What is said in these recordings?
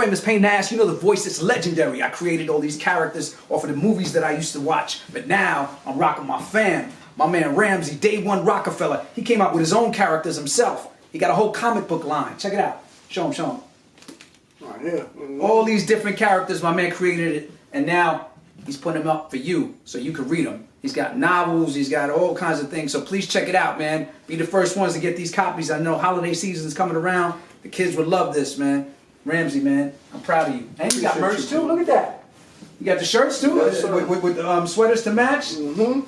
famous pain in the ass. You know the voice is legendary. I created all these characters off of the movies that I used to watch. But now I'm rocking my fam. My man Ramses, Day One Rockefeller. He came out with his own characters himself. He got a whole comic book line. Check it out. Show him, show him. Oh, yeah. All these different characters, my man created it. And now he's putting them up for you so you can read them. He's got novels, he's got all kinds of things. So please check it out, man. Be the first ones to get these copies. I know holiday season's coming around. The kids would love this, man. Ramsey, man, I'm proud of you. And you got merch too, look at that. You got the shirts too, with sweaters to match? Mm-hmm.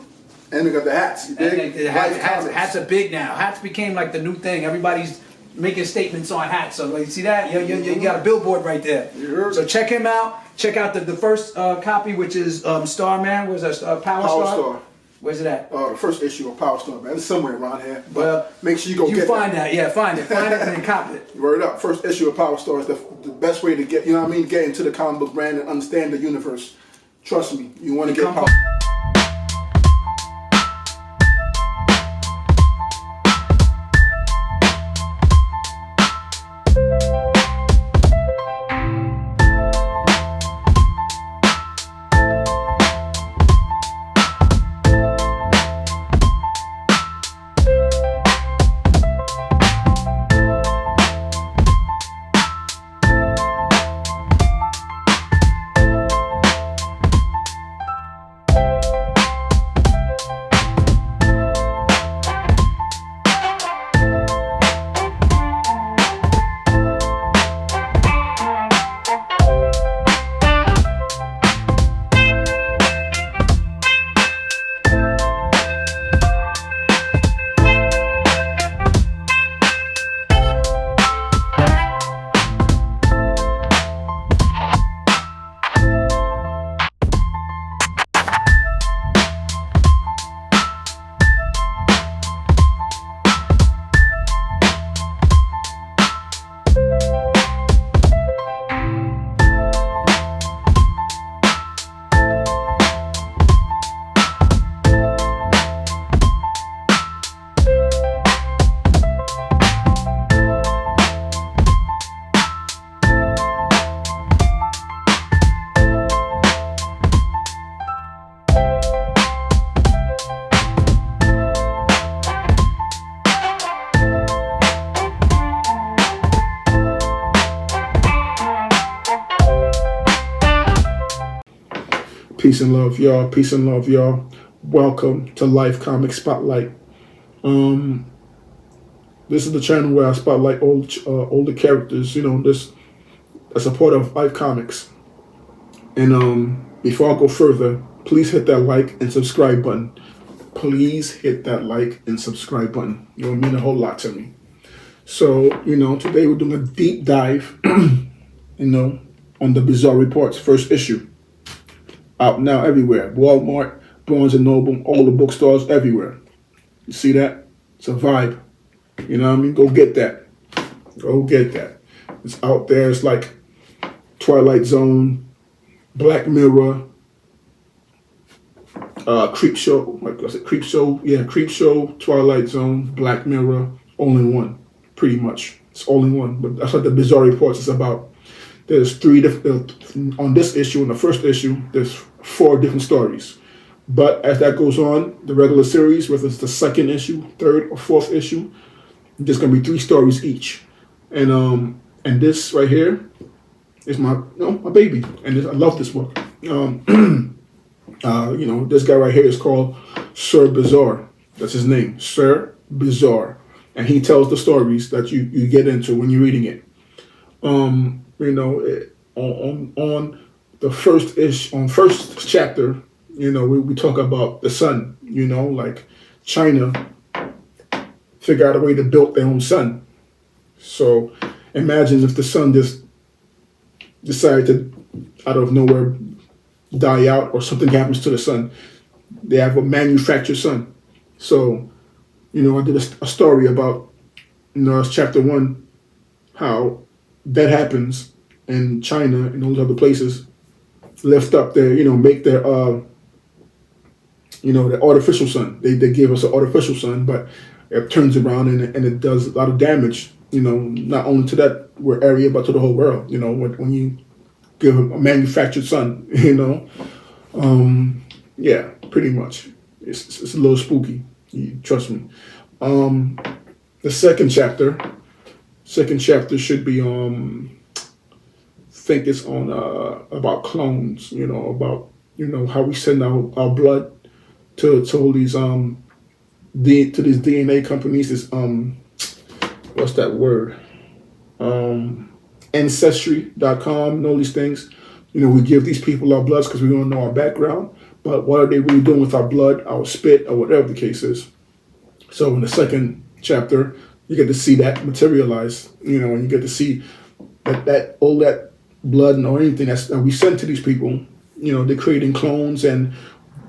And we got the hats. You dig? Hats are big now. Hats became like the new thing. Everybody's making statements on hats. So you see that? You got a billboard right there. So check him out. Check out the first copy, which is Starman. Where's that? Power Star? Where's it at? The first issue of Power Star, man. It's somewhere around here. But well, make sure you go get it. You find that. Yeah, find it. Find it and then cop it. Word up. First issue of Power Star is the best way to get, you know what I mean, get into the comic book brand and understand the universe. Trust me. You want to get Power. Peace and love, y'all. Peace and love, y'all. Welcome to Life Comic Spotlight. This is the channel where I spotlight older characters. You know, this as a part of Life Comics. And before I go further, please hit that like and subscribe button. Please hit that like and subscribe button. It will mean a whole lot to me. So, you know, today we're doing a deep dive, you know, on the Bizarre Reports first issue. Out now everywhere. Walmart, Barnes & Noble, all the bookstores everywhere. You see that? It's a vibe. You know what I mean? Go get that. Go get that. It's out there. It's like Twilight Zone, Black Mirror, Creepshow. Like I said, Creepshow. Yeah, Creepshow, Twilight Zone, Black Mirror, all in one. Pretty much. It's all in one. But that's what the Bizarre Reports is about. There's three different, on this issue, in the first issue, there's 4 different stories. But as that goes on, the regular series, whether it's the second issue, third or fourth issue, there's gonna be 3 stories each. And this right here is my baby. And I love this book. You know, this guy right here is called Sir Bizarre. That's his name, Sir Bizarre. And he tells the stories that you get into when you're reading it. You know, on the first chapter, you know, we talk about the sun. You know, like China figure out a way to build their own sun. So imagine if the sun just decided to, out of nowhere, die out or something happens to the sun. They have a manufactured sun. So, you know, I did a story about, you know, it's chapter 1, how that happens in China and those other places, lift up their, you know, make their, you know, the artificial sun. They give us an artificial sun, but it turns around and it does a lot of damage You know, not only to that area, but to the whole world. You know, when you give a manufactured son, you know. Yeah, pretty much. It's a little spooky. Trust me. The second chapter should be think it's on about clones. You know, about how we send our blood to all these to these DNA companies. This what's that word? Ancestry.com and all these things. You know, we give these people our bloods because we don't know our background, but what are they really doing with our blood, our spit, or whatever the case is? So in the second chapter, you get to see that materialize, and you get to see that all that blood or anything that we send to these people, they're creating clones and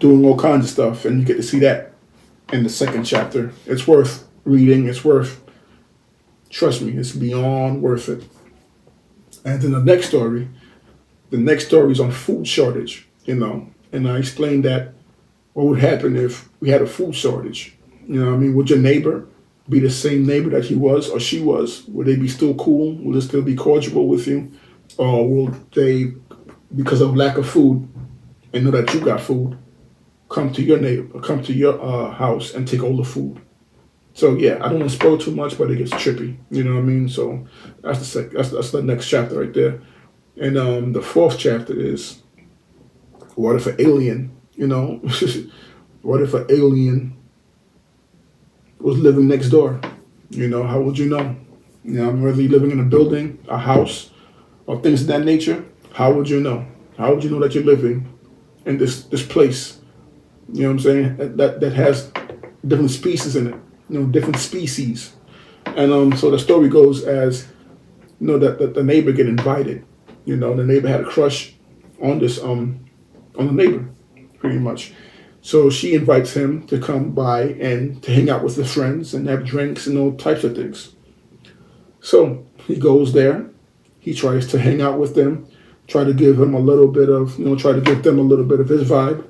doing all kinds of stuff, and you get to see that in the second chapter. It's worth reading. Trust me, it's beyond worth it. And then the next story is on food shortage, and I explained that what would happen if we had a food shortage. Would your neighbor be the same neighbor that he was or she was? Would they be still cool? Will they still be cordial with you? Or will they, because of lack of food and know that you got food, come to your neighbor, come to your house and take all the food? So yeah, I don't want to spoil too much, but it gets trippy. You know what I mean? So that's the next chapter right there. And the fourth chapter is, what if an alien? What if an alien was living next door? How would you know? Whether you're living in a building, a house, or things of that nature, how would you know? How would you know that you're living in this place? You know what I'm saying? That has different species in it. Different species. And so the story goes as, that the neighbor get invited. The neighbor had a crush on the neighbor, pretty much. So she invites him to come by and to hang out with his friends and have drinks and all types of things. So he goes there. He tries to hang out with them, try to give him a little bit of, try to give them a little bit of his vibe.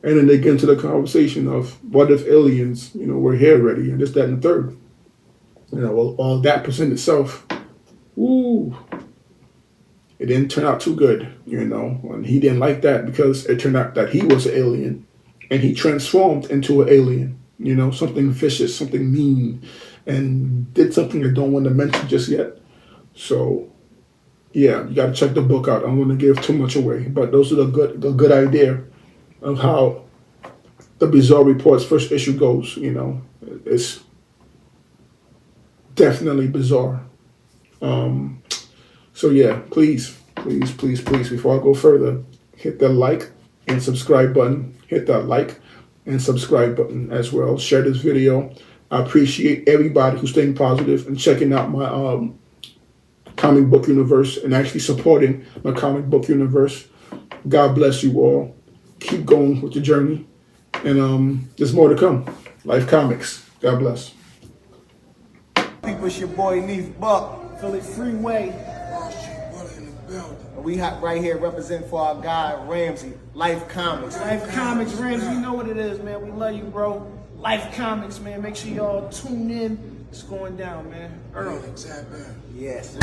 And then they get into the conversation of, what if aliens, were here already, and this, that, and the third. Well, all that present itself, it didn't turn out too good, and he didn't like that because it turned out that he was an alien, and he transformed into an alien, something vicious, something mean, and did something I don't want to mention just yet. So, yeah, you got to check the book out. I don't want to give too much away, but those are the good idea of how the Bizarre Report's first issue goes. It's definitely bizarre. So yeah, please, before I go further, hit that like and subscribe button. Hit that like and subscribe button as well. Share this video. I appreciate everybody who's staying positive and checking out my comic book universe and actually supporting my comic book universe. God bless you all. Keep going with your journey. And there's more to come. Life Comics. God bless. People, it's your boy Neef Buck. Philly Freeway. We right here representing for our guy Ramses. Life Comics. Life Comics, Ramses, you know what it is, man. We love you, bro. Life Comics, man. Make sure y'all tune in. It's going down, man. Early. Yes.